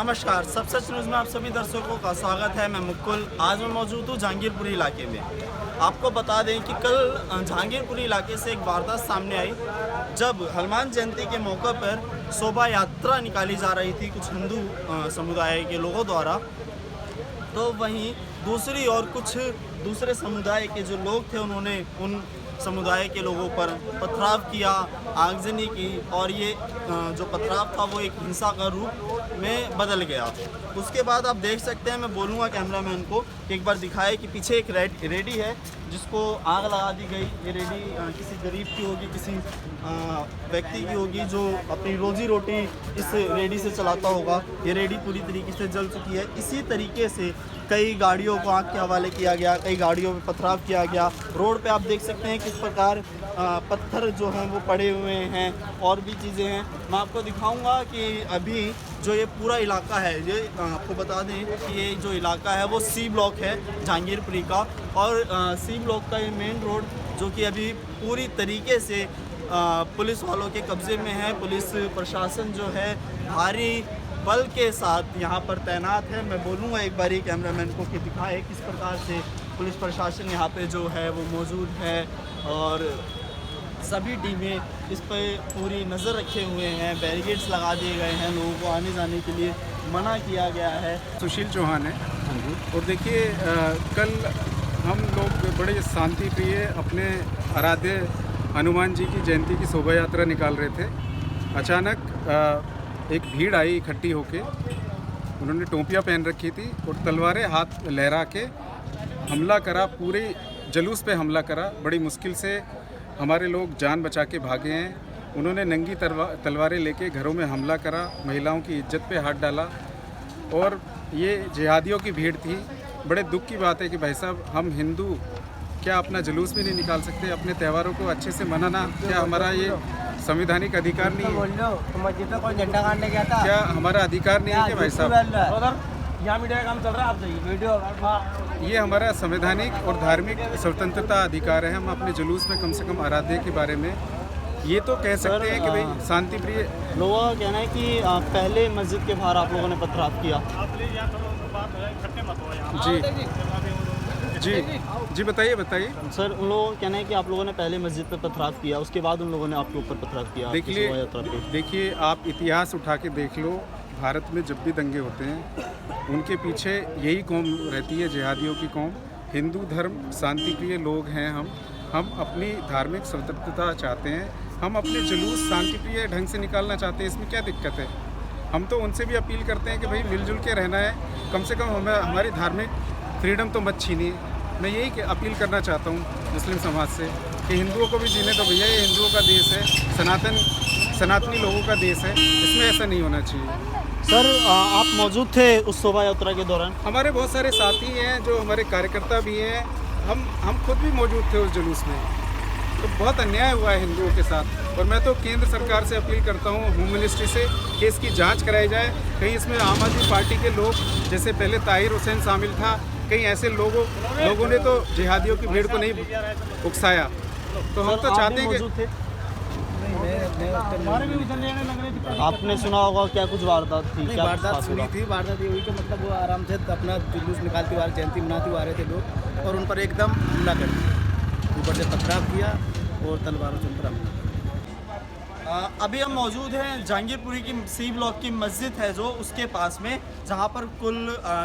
नमस्कार, सब सच न्यूज़ में आप सभी दर्शकों का स्वागत है। मैं मुकुल। आज मैं मौजूद हूँ जहांगीरपुरी इलाके में। आपको बता दें कि कल जहांगीरपुरी इलाके से एक वारदात सामने आई, जब हनुमान जयंती के मौके पर शोभा यात्रा निकाली जा रही थी कुछ हिंदू समुदाय के लोगों द्वारा। तो वहीं दूसरी ओर कुछ दूसरे समुदाय के जो लोग थे, उन्होंने उन समुदाय के लोगों पर पथराव किया, आगजनी की, और ये जो पथराव था वो एक हिंसा का रूप में बदल गया। उसके बाद आप देख सकते हैं, मैं बोलूँगा कैमरामैन को कि एक बार दिखाए कि पीछे एक रेडी है जिसको आग लगा दी गई। ये रेडी किसी गरीब की होगी, किसी व्यक्ति की होगी जो अपनी रोजी रोटी इस रेडी से चलाता होगा। ये रेडी पूरी तरीके से जल चुकी है। इसी तरीके से कई गाड़ियों को आग के हवाले किया गया, कई गाड़ियों में पथराव किया गया। रोड पे आप देख सकते हैं किस प्रकार पत्थर जो हैं वो पड़े हुए हैं, और भी चीज़ें हैं। मैं आपको दिखाऊंगा कि अभी जो ये पूरा इलाका है, ये आपको बता दें कि ये जो इलाका है वो सी ब्लॉक है जहांगीरपुरी का, और सी ब्लॉक का ये मेन रोड जो कि अभी पूरी तरीके से पुलिस वालों के कब्ज़े में है। पुलिस प्रशासन जो है भारी बल के साथ यहाँ पर तैनात है। मैं बोलूँगा एक बारी कैमरामैन को कि दिखाए किस प्रकार से पुलिस प्रशासन यहाँ पे जो है वो मौजूद है, और सभी टीमें इस पर पूरी नज़र रखे हुए हैं। बैरिकेड्स लगा दिए गए हैं, लोगों को आने जाने के लिए मना किया गया है। सुशील चौहान है। और देखिए, कल हम लोग बड़े शांति प्रिय अपने आराध्य हनुमान जी की जयंती की शोभा यात्रा निकाल रहे थे। अचानक एक भीड़ आई इकट्ठी होके। उन्होंने टोपियाँ पहन रखी थी और तलवारें हाथ लहरा के हमला करा, पूरे जुलूस पे हमला करा। बड़ी मुश्किल से हमारे लोग जान बचा के भागे हैं। उन्होंने नंगी तलवारें लेके घरों में हमला करा, महिलाओं की इज्जत पे हाथ डाला, और ये जिहादियों की भीड़ थी। बड़े दुख की बात है कि भाई साहब, हम हिंदू क्या अपना जुलूस भी नहीं निकाल सकते, अपने त्योहारों को अच्छे से मनाना क्या हमारा ये संवैधानिक अधिकार नहीं है? क्या हमारा अधिकार नहीं है कि भाई साहब, यहाँ मीडिया का काम चल रहा है, आप जाइए। ये हमारा संवैधानिक और धार्मिक स्वतंत्रता अधिकार है। हम अपने जुलूस में कम से कम आराध्य के बारे में ये तो कह सकते हैं कि भाई शांति प्रिय। लोगों का कहना है कि पहले मस्जिद के बाहर आप लोगों ने पथराव किया। जी बताइए सर, उन लोगों का कहना है कि आप लोगों ने पहले मस्जिद पे पथराव किया, उसके बाद उन लोगों ने आपके ऊपर पथराव किया। देखिए, आप इतिहास उठा के देख लो। भारत में जब भी दंगे होते हैं, उनके पीछे यही कौम रहती है, जिहादियों की कौम। हिंदू धर्म शांति प्रिय लोग हैं। हम अपनी धार्मिक स्वतंत्रता चाहते हैं। हम अपने जुलूस शांति प्रिय ढंग से निकालना चाहते हैं। इसमें क्या दिक्कत है? हम तो उनसे भी अपील करते हैं कि भाई मिलजुल के रहना है, कम से कम हमें हमारी धार्मिक फ्रीडम तो मत छीनिए। मैं यही अपील करना चाहता हूँ मुस्लिम समाज से कि हिंदुओं को भी जीने दो भैया। ये हिंदुओं का देश है, सनातनी लोगों का देश है। इसमें ऐसा नहीं होना चाहिए। सर, आप मौजूद थे उस शोभा यात्रा के दौरान? हमारे बहुत सारे साथी हैं, जो हमारे कार्यकर्ता भी हैं। हम खुद भी मौजूद थे उस जुलूस में। तो बहुत अन्याय हुआ है हिंदुओं के साथ, और मैं तो केंद्र सरकार से अपील करता हूँ, होम मिनिस्ट्री से, कि इसकी जांच कराई जाए। कहीं इसमें आम आदमी पार्टी के लोग, जैसे पहले ताहिर हुसैन शामिल था, कहीं ऐसे लोगों ने तो जिहादियों की भीड़ को नहीं उकसाया। तो हम तो चाहते हैं कि आपने सुना होगा क्या कुछ वारदात थी? क्या वारदात सुनी थी? वारदात ये हुई कि मतलब वो आराम से अपना जुलूस निकालते हुए जयंती मनाते हुए आ रहे थे लोग, और उन पर एकदम हमला कर दिया, ऊपर से पथराव किया और तलवारों से उन पर हमला। अभी हम मौजूद हैं जहांगीरपुरी की सी ब्लॉक की मस्जिद है जो उसके पास में, जहाँ पर कुल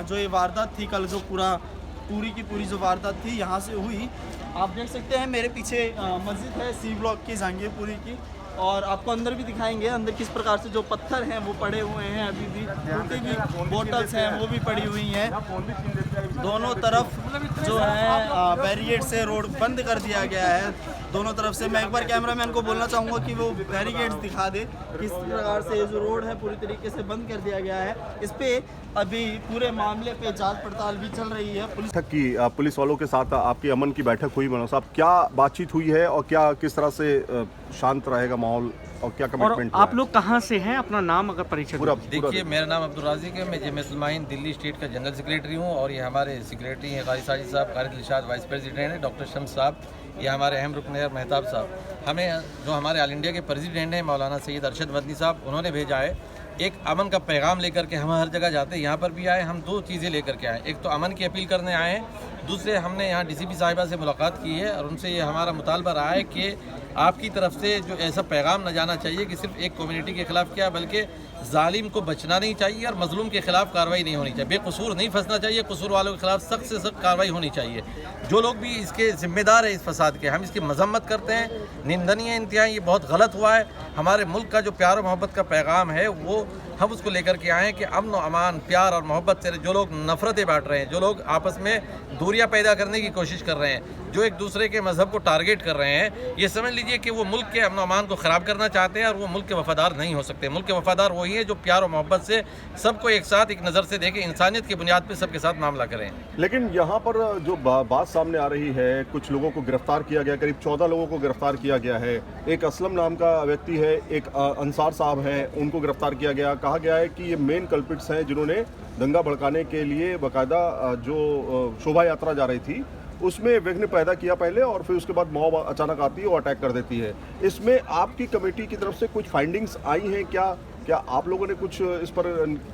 जो ये वारदात थी कल, जो पूरी की पूरी जो वारदात थी यहाँ से हुई। आप देख सकते हैं मेरे पीछे मस्जिद है सी ब्लॉक की जहांगीरपुरी की, और आपको अंदर भी दिखाएंगे अंदर किस प्रकार से जो पत्थर हैं वो पड़े हुए हैं। अभी भी टूटी भी बोतल्स हैं वो भी पड़ी हुई हैं। दोनों तरफ जो है बैरिकेड से रोड बंद कर दिया गया है दोनों तरफ से। मैं एक बार कैमरामैन को बोलना चाहूँगा कि वो बैरिकेड्स दिखा दे किस प्रकार से जो रोड है पूरी तरीके से बंद कर दिया गया है। इस पे अभी पूरे मामले पे जांच पड़ताल भी चल रही है। पुलिस वालों के साथ आपकी अमन की बैठक हुई मनोज साहब, क्या बातचीत हुई है और क्या किस तरह से शांत रहेगा माहौल और क्या कमिटमेंट? आप लोग कहाँ से हैं? अपना नाम अगर परिचय देखिए, मेरा नाम अब्दुल राज़िक है। मैं जमीयत उलमा-ए-हिंद दिल्ली स्टेट का जनरल सेक्रेटरी हूँ, और ये हमारे सेक्रेटरी हैं कारी साजिद साहब, कारी दिलशाद वाइस प्रेसिडेंट हैं डॉक्टर शम्स साहब, ये हमारे अहम रुकन है मेहताब साहब। हमें जो हमारे ऑल इंडिया के प्रेसिडेंट हैं मौलाना सैयद अरशद मदनी साहब, उन्होंने भेजा है एक अमन का पैगाम लेकर के हम हर जगह जाते हैं, यहाँ पर भी आए। हम दो चीज़ें लेकर के आए, एक तो अमन की अपील करने आए हैं, दूसरे हमने यहाँ डीसीपी साहिबा से मुलाकात की है और उनसे ये हमारा मुतालबा रहा है कि आपकी तरफ से जो ऐसा पैगाम न जाना चाहिए कि सिर्फ एक कम्युनिटी के खिलाफ क्या, बल्कि जालिम को बचना नहीं चाहिए और मजलूम के खिलाफ कार्रवाई नहीं होनी चाहिए, बेकसूर नहीं फंसना चाहिए, कसूर वालों के खिलाफ सख्त से सख्त कार्रवाई होनी चाहिए। जो लोग भी इसके जिम्मेदार है इस फसाद के, हम इसकी मजम्मत करते हैं, निंदनीय इंतहाई, ये बहुत गलत हुआ है। हमारे मुल्क का जो प्यार और मोहब्बत का पैगाम है वो हम उसको लेकर के आए हैं कि अमन व अमान, प्यार और मोहब्बत से जो लोग नफ़रतें बांट रहे हैं, जो लोग आपस में दूरियां पैदा करने की कोशिश कर रहे हैं, जो एक दूसरे के मज़हब को टारगेट कर रहे हैं, ये समझ लीजिए कि वो मुल्क के अमन अमान को ख़राब करना चाहते हैं और वो मुल्क के वफ़ादार नहीं हो सकते। मुल्क के वफ़ादार वही है जो प्यार और मोहब्बत से सबको एक साथ एक नज़र से देखें, इंसानियत की बुनियाद पर सबके साथ मामला करें। लेकिन यहाँ पर जो बात सामने आ रही है, कुछ लोगों को गिरफ्तार किया गया, करीब 14 लोगों को गिरफ्तार किया गया है। एक असलम नाम का व्यक्ति है, एक अंसार साहब हैं, उनको गिरफ्तार किया गया। कहा गया है कि ये मेन कल्पिट्स हैं जिन्होंने दंगा भड़काने के लिए बाकायदा जो शोभा यात्रा जा रही थी उसमें विघ्न पैदा किया पहले, और फिर उसके बाद मॉब अचानक आती है और अटैक कर देती है। इसमें आपकी कमेटी की तरफ से कुछ फाइंडिंग्स आई हैं क्या? क्या आप लोगों ने कुछ इस पर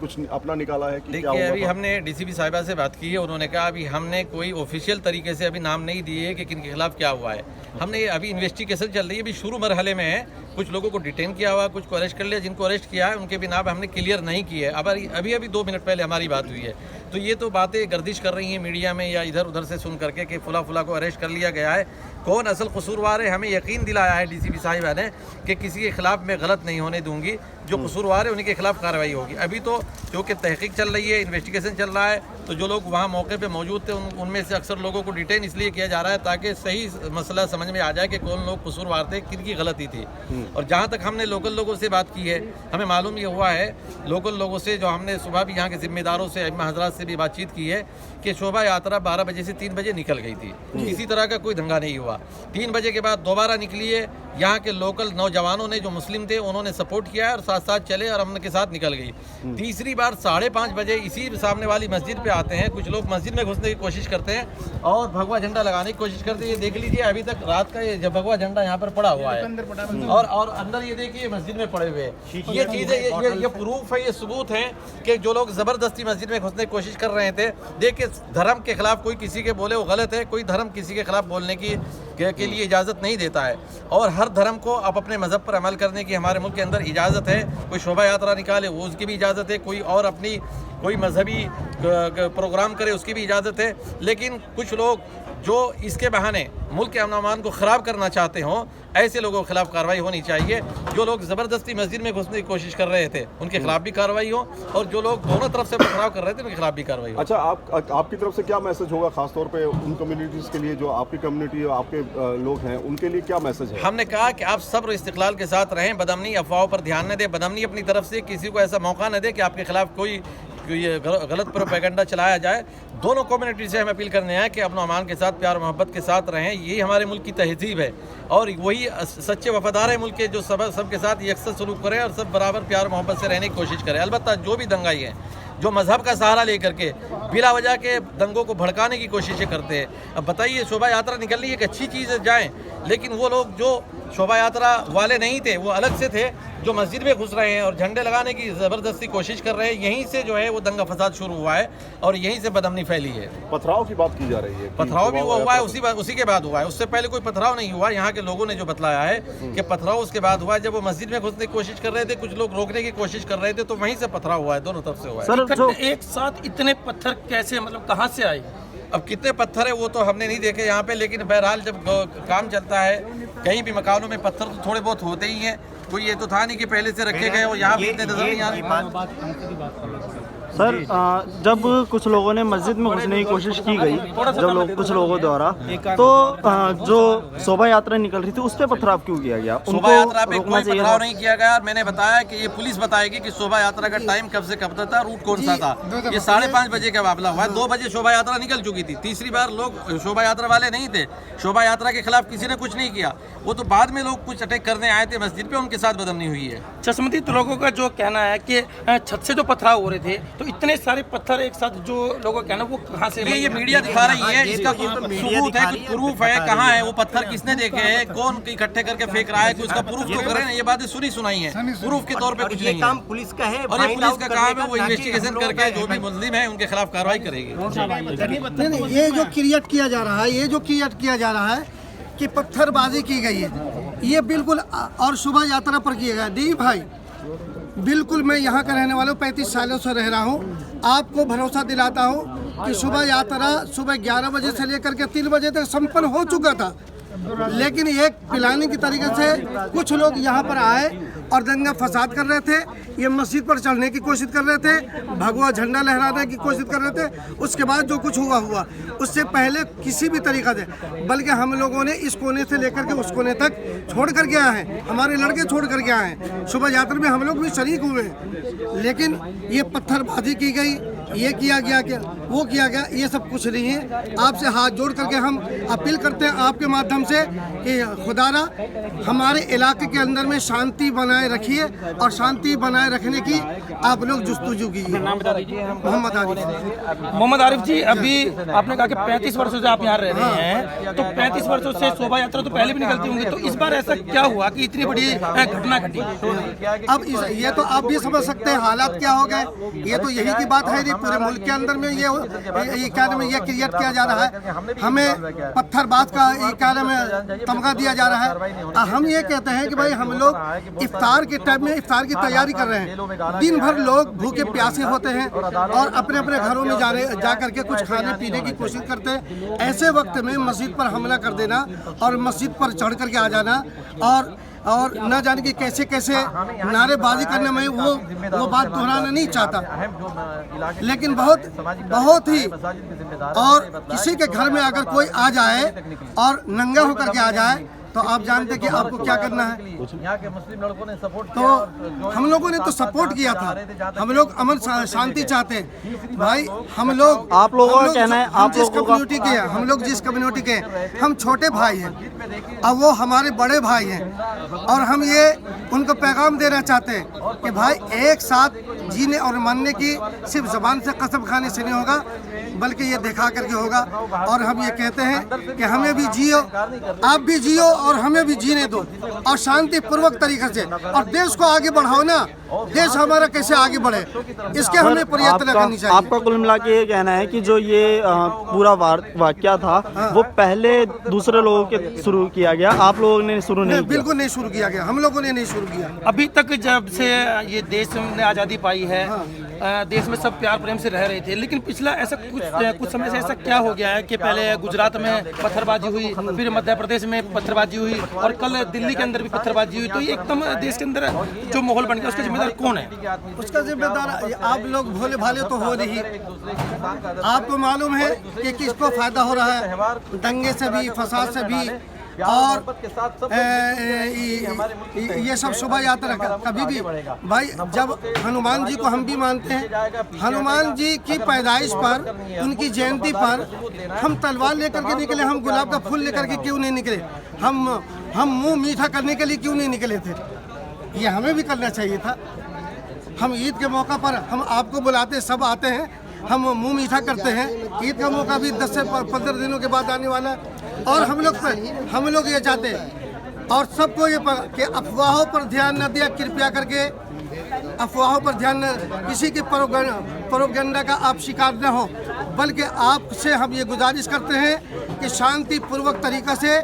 कुछ अपना निकाला है कि क्या देखिए, हुआ अभी था? हमने डीसीपी साहिबा से बात की है, उन्होंने कहा अभी हमने कोई ऑफिशियल तरीके से अभी नाम नहीं दिए कि किन के खिलाफ क्या हुआ है। हमने अभी इन्वेस्टिगेशन चल रही है, अभी शुरू मरहले में है। कुछ लोगों को डिटेन किया हुआ, कुछ को अरेस्ट कर लिया। जिनको अरेस्ट किया है उनके भी नाम हमने क्लियर नहीं किए। अब अभी 2 मिनट पहले हमारी बात हुई है, तो ये तो बातें गर्दिश कर रही हैं मीडिया में या इधर उधर से सुन करके कि फुला को अरेस्ट कर लिया गया है। कौन असल कसूरवार है, हमें यकीन दिलाया है डीसीपी साहिबा ने कि किसी के खिलाफ मैं गलत नहीं होने दूंगी, जो कसूरवार है उन्हीं के खिलाफ कार्रवाई होगी। अभी तो क्योंकि तहकीक चल रही है, इन्वेस्टिगेशन चल रहा है, तो जो लोग वहाँ मौके पे मौजूद थे उनमें से अक्सर लोगों को डिटेन इसलिए किया जा रहा है ताकि सही मसला समझ में आ जाए कि कौन लोग कसूरवार थे, किनकी गलती थी। और जहाँ तक हमने लोकल लोगों से बात की है, हमें मालूम ये हुआ है लोकल लोगों से, जो हमने सुबह भी यहाँ के जिम्मेदारों से, अइम्मा हजरात से भी बातचीत की है कि शोभा यात्रा 12 बजे से 3 बजे निकल गई थी। किसी तरह का कोई दंगा नहीं हुआ। 3 बजे के बाद दोबारा निकली है। यहाँ के लोकल नौजवानों ने जो मुस्लिम थे उन्होंने सपोर्ट किया है और साथ साथ चले और अमन के साथ निकल गई। तीसरी बार 5:30 बजे इसी सामने वाली मस्जिद पे आते हैं, कुछ लोग मस्जिद में घुसने की कोशिश करते हैं और भगवा झंडा लगाने की कोशिश करते हैं। ये देख लीजिए, अभी तक रात का ये भगवा झंडा यहाँ पर पड़ा हुआ है और अंदर ये देखिए मस्जिद में पड़े हुए हैं। ये चीज़ें ये प्रूफ है, ये सबूत है कि जो लोग ज़बरदस्ती मस्जिद में घुसने की कोशिश कर रहे थे। देखिए, धर्म के खिलाफ कोई किसी के बोले वो गलत है, कोई धर्म किसी के खिलाफ बोलने के लिए इजाज़त नहीं देता है और हर धर्म को आप अपने मज़हब पर अमल करने की हमारे मुल्क के अंदर इजाज़त है। कोई शोभा यात्रा निकाले वो उसकी भी इजाज़त है, कोई और अपनी कोई मजहबी प्रोग्राम करे उसकी भी इजाज़त है। लेकिन कुछ लोग जो इसके बहाने मुल्क के अमन अमान को ख़राब करना चाहते हों, ऐसे लोगों के खिलाफ कार्रवाई होनी चाहिए। जो लोग ज़बरदस्ती मस्जिद में घुसने की कोशिश कर रहे थे उनके खिलाफ भी कार्रवाई हो और जो लोग दोनों तरफ से पथराव कर रहे थे उनके खिलाफ भी कार्रवाई हो। अच्छा, आपकी तरफ से क्या मैसेज होगा खासतौर पे उन कम्युनिटीज़ के लिए जो आपकी कम्युनिटी आपके लोग हैं, उनके लिए क्या मैसेज है? हमने कहा कि आप सब्र इस्तिक़लाल के साथ रहें, बदअमनी अफवाहों पर ध्यान न दें, बदअमनी अपनी तरफ से किसी को ऐसा मौका न दें कि आपके खिलाफ कोई ये गलत प्रोपेगेंडा चलाया जाए। दोनों कम्युनिटी से हम अपील करने आए कि अमन अमान के साथ, प्यार मोहब्बत के साथ रहें। यही हमारे मुल्क की तहजीब है और वही सच्चे वफादार है मुल्क के, जो सबके साथ यकसर सलूक करें और सब बराबर प्यार मोहब्बत से रहने की कोशिश करें। अलबत्ता जो भी दंगाई हैं, जो मज़हब का सहारा लेकर के बिला वजह के दंगों को भड़काने की कोशिशें करते हैं। अब बताइए, शोभा यात्रा निकलनी एक अच्छी चीज़ है, जाएँ, लेकिन वो लोग जो शोभा यात्रा वाले नहीं थे, वो अलग से थे, जो मस्जिद में घुस रहे हैं और झंडे लगाने की ज़बरदस्ती कोशिश कर रहे हैं। यहीं से जो है वो दंगा फसाद शुरू हुआ है और यहीं से बदअमनी फैली है। पथराव की बात की जा रही है। पथराव भी हुआ है, उसी के बाद हुआ है, उससे पहले कोई पथराव नहीं हुआ। यहाँ के लोगों ने जो बतलाया है कि पथराव उसके बाद हुआ है, जब वो मस्जिद में घुसने की कोशिश कर रहे थे, कुछ लोग रोकने की कोशिश कर रहे थे, तो वहीं से पथराव हुआ है, दोनों तरफ से हुआ है। सर, जो एक साथ इतने पत्थर कैसे, मतलब कहाँ से आए? अब कितने पत्थर है वो तो हमने नहीं देखे यहाँ पे, लेकिन बहरहाल जब काम चलता है कहीं भी मकानों में पत्थर तो थोड़े बहुत होते ही हैं। कोई ये तो था नहीं कि पहले से रखे गए और यहाँ भी इतने नजर नहीं आ रहे। सर, जब कुछ लोगों ने मस्जिद में घुसने की कोशिश की गई, कुछ लोगों द्वारा, तो जो शोभा यात्रा निकल रही थी उस पर पथराव क्यों किया गया? शोभा यात्रा पे कोई पथराव नहीं किया गया। मैंने बताया कि ये पुलिस बताएगी कि शोभा यात्रा का टाइम कब से कब तक था, रूट कौन सा था। ये 5:30 बजे का मामला हुआ है, 2 बजे शोभा यात्रा निकल चुकी थी। तीसरी बार लोग शोभा यात्रा वाले नहीं थे, शोभा यात्रा के खिलाफ किसी ने कुछ नहीं किया, वो तो बाद में लोग कुछ अटैक करने आए थे मस्जिद पे, उनके साथ बदअमनी हुई है। चश्मदीद लोगों का जो कहना है कि छत से जो पथराव हो रहे थे, तो तो इतने सारे पत्थर एक साथ जो लोगों का कहना वो कहाँ से ये मीडिया दिखा रही है, इसका कुछ सबूत है, कुछ प्रूफ है, कहाँ है वो पत्थर, किसने देखे हैं, कौन इकट्ठे करके फेंक रहा है, उसका प्रूफ तो करें। ये बातें सुनी सुनाई है, प्रूफ के तौर पे कुछ नहीं है। पुलिस का है और ये पुलिस का काम है, वो इन्वेस्टिगेशन करके जो भी मुल्जिम है उनके खिलाफ कार्रवाई करेगी। नहीं, ये जो क्रिएट किया जा रहा है, ये जो क्रिएट किया जा रहा है कि पत्थरबाजी की गई है, ये बिल्कुल और शोभा यात्रा पर किया गया। दी भाई, बिल्कुल मैं यहाँ का रहने वाला हूँ, 35 सालों से रह रहा हूँ। आपको भरोसा दिलाता हूँ कि सुबह यात्रा सुबह 11 बजे से लेकर के 3 बजे तक संपन्न हो चुका था, लेकिन एक प्लानिंग की तरीके से कुछ लोग यहाँ पर आए और दंगा फसाद कर रहे थे। ये मस्जिद पर चढ़ने की कोशिश कर रहे थे, भगवा झंडा लहराने की कोशिश कर रहे थे। उसके बाद जो कुछ हुआ हुआ, उससे पहले किसी भी तरीका से, बल्कि हम लोगों ने इस कोने से लेकर के उस कोने तक छोड़ कर के आए हैं, हमारे लड़के छोड़ कर के आए हैं। शोभा यात्रा में हम लोग भी शरीक हुए हैं, लेकिन ये पत्थरबाजी की गई, ये किया गया, क्या वो किया गया, ये सब कुछ नहीं है। आपसे हाथ जोड़ करके हम अपील करते हैं आपके माध्यम से कि खुदारा हमारे इलाके के अंदर में शांति बनाए रखिए और शांति बनाए रखने की आप लोग जुस्तजू कीजिए। मोहम्मद आरिफ। मोहम्मद आरिफ जी, अभी आपने कहा कि 35 वर्षों से आप यहाँ रह रहे हैं, तो 35 वर्षों से शोभा यात्रा तो पहले भी निकलती होंगी, तो इस बार ऐसा क्या हुआ कि इतनी बड़ी घटना घटी? अब ये तो आप भी समझ सकते हैं हालात क्या हो गए। ये तो यही की बात है, पूरे मुल्क के अंदर में ये क्या नाम है, ये क्रिएट किया जा रहा है, हमें पत्थरबाज का ये क्या नाम है तमगा दिया जा रहा है। हम ये कहते हैं कि भाई हम लोग इफ्तार के टाइम में इफ्तार की तैयारी कर रहे हैं, दिन भर लोग भूखे प्यासे होते हैं और अपने अपने घरों में जा करके कुछ खाने पीने की कोशिश करते हैं। ऐसे वक्त में मस्जिद पर हमला कर देना और मस्जिद पर चढ़ करके आ जाना और न जाने की कैसे कैसे नारेबाजी करने में वो बात दोहराना नहीं चाहता, लेकिन बहुत ही, और किसी के घर में अगर कोई आ जाए और नंगा होकर के आ जाए तो आप जानते कि आपको क्या करना है। यहाँ के मुस्लिम लड़कों ने सपोर्ट तो हम लोगों ने तो सपोर्ट किया था, हम लोग अमन शांति चाहते हैं भाई। हम लोग, आप लोगों का कहना है, आप जिस कम्युनिटी के हैं, हम लोग जिस कम्युनिटी के हैं, हम छोटे भाई हैं, अब वो हमारे बड़े भाई हैं, और हम ये उनको पैगाम देना चाहते हैं कि भाई एक साथ जीने और मानने की सिर्फ ज़बान से कसम खाने से नहीं होगा, बल्कि ये दिखा करके होगा। और हम ये कहते हैं कि हमें भी जियो, आप भी जियो और हमें भी जीने दो, और शांति पूर्वक तरीके से, और देश को आगे बढ़ाओ ना। देश हमारा कैसे आगे बढ़े, इसके हमें प्रयत्न करनी चाहिए। आपका कुल मिला के ये कहना है कि जो ये पूरा वाकया था वो पहले दूसरे लोगों के शुरू किया गया, आप लोगों ने शुरू नहीं किया? बिल्कुल नहीं शुरू किया गया, हम लोगों ने नहीं शुरू किया। अभी तक जब से ये देश ने आज़ादी पाई है, देश में सब प्यार प्रेम से रह रहे थे, लेकिन पिछला ऐसा कुछ समय से ऐसा क्या हो गया है कि पहले गुजरात में पत्थरबाजी हुई, फिर मध्य प्रदेश में पत्थरबाजी हुई, और कल दिल्ली के अंदर भी पत्थरबाजी हुई। तो ये एकदम देश के अंदर जो माहौल बन गया, उसका जिम्मेदार कौन है? उसका जिम्मेदार आप लोग भोले भाले तो हो नहीं। आपको मालूम है कि किसको फायदा हो रहा है, दंगे से भी, फसाद से भी, और ये सब शोभा यात्रा कभी भी भाई, जब हनुमान जी को हम भी मानते हैं, हनुमान जी की पैदाइश पर, उनकी जयंती पर हम तलवार लेकर के निकले, हम गुलाब का फूल लेकर के क्यों नहीं निकले? हम मुंह मीठा करने के लिए क्यों नहीं निकले थे? ये हमें भी करना चाहिए था। हम ईद के मौका पर हम आपको बुलाते, सब आते हैं, हम मुंह मीठा करते हैं। ईद का मौका भी 10 से 15 दिनों के बाद आने वाला है, और हम लोग ये चाहते हैं, और सबको ये कि अफवाहों पर ध्यान न दिया, कृपया करके अफवाहों पर ध्यान न, किसी के प्रोपेगेंडा का आप शिकार न हो, बल्कि आपसे हम ये गुजारिश करते हैं कि शांति पूर्वक तरीक़ा से,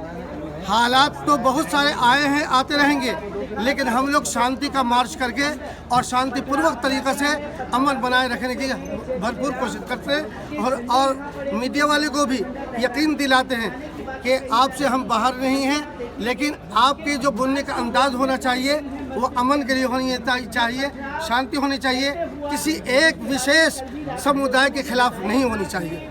हालात तो बहुत सारे आए हैं, आते रहेंगे, लेकिन हम लोग शांति का मार्च करके और शांतिपूर्वक तरीक़े से अमन बनाए रखने की भरपूर कोशिश करते हैं, और मीडिया वाले को भी यकीन दिलाते हैं कि आपसे हम बाहर नहीं हैं, लेकिन आपके जो बोलने का अंदाज़ होना चाहिए वो अमन के लिए होनी चाहिए, शांति होनी चाहिए, किसी एक विशेष समुदाय के खिलाफ नहीं होनी चाहिए।